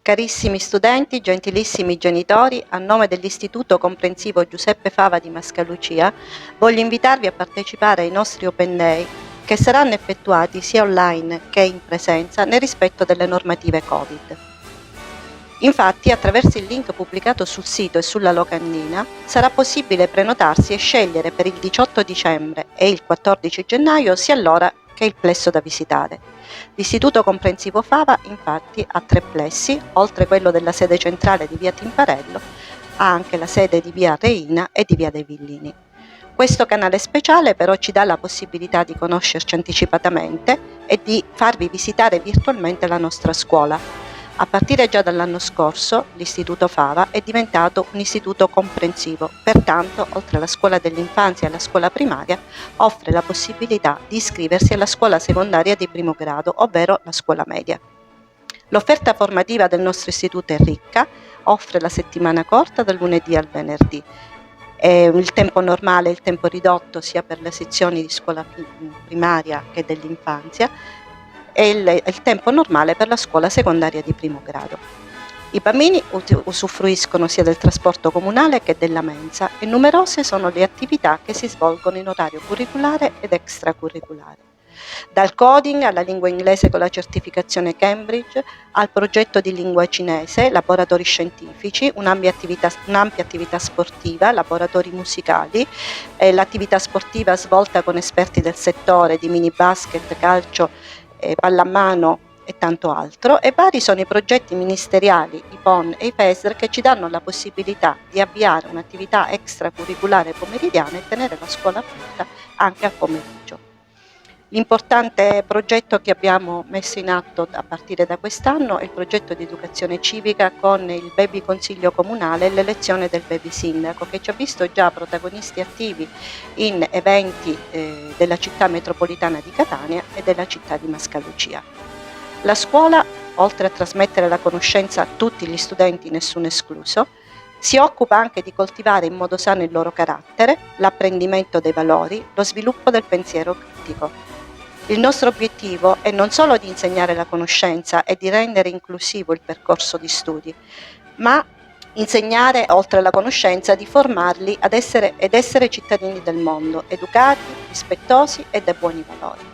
Carissimi studenti, gentilissimi genitori, a nome dell'Istituto Comprensivo Giuseppe Fava di Mascalucia, voglio invitarvi a partecipare ai nostri Open Day, che saranno effettuati sia online che in presenza nel rispetto delle normative Covid. Infatti, attraverso il link pubblicato sul sito e sulla locandina, sarà possibile prenotarsi e scegliere per il 18 dicembre e il 14 gennaio sia l'ora che il plesso da visitare. L'Istituto Comprensivo Fava, infatti, ha 3 plessi, oltre quello della sede centrale di via Timparello, ha anche la sede di via Reina e di via dei Villini. Questo canale speciale però ci dà la possibilità di conoscerci anticipatamente e di farvi visitare virtualmente la nostra scuola. A partire già dall'anno scorso, l'Istituto Fava è diventato un istituto comprensivo, pertanto, oltre alla scuola dell'infanzia e alla scuola primaria, offre la possibilità di iscriversi alla scuola secondaria di primo grado, ovvero la scuola media. L'offerta formativa del nostro istituto è ricca, offre la settimana corta dal lunedì al venerdì. Il tempo normale e il tempo ridotto sia per le sezioni di scuola primaria che dell'infanzia, e il tempo normale per la scuola secondaria di primo grado. I bambini usufruiscono sia del trasporto comunale che della mensa e numerose sono le attività che si svolgono in orario curriculare ed extracurriculare. Dal coding alla lingua inglese con la certificazione Cambridge, al progetto di lingua cinese, laboratori scientifici, un'ampia attività sportiva, laboratori musicali, l'attività sportiva svolta con esperti del settore di mini basket, calcio, pallamano e tanto altro, e vari sono i progetti ministeriali, i PON e i FESR che ci danno la possibilità di avviare un'attività extracurriculare pomeridiana e tenere la scuola aperta anche al pomeriggio. L'importante progetto che abbiamo messo in atto a partire da quest'anno è il progetto di educazione civica con il Baby Consiglio Comunale e l'elezione del Baby Sindaco, che ci ha visto già protagonisti attivi in eventi della città metropolitana di Catania e della città di Mascalucia. La scuola, oltre a trasmettere la conoscenza a tutti gli studenti, nessuno escluso, si occupa anche di coltivare in modo sano il loro carattere, l'apprendimento dei valori, lo sviluppo del pensiero critico. Il nostro obiettivo è non solo di insegnare la conoscenza e di rendere inclusivo il percorso di studi, ma insegnare, oltre alla conoscenza, di formarli ad essere cittadini del mondo, educati, rispettosi e dai buoni valori.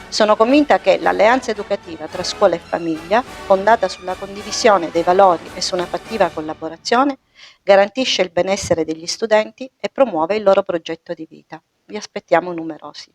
Sono convinta che l'alleanza educativa tra scuola e famiglia, fondata sulla condivisione dei valori e su una fattiva collaborazione, garantisce il benessere degli studenti e promuove il loro progetto di vita. Vi aspettiamo numerosi.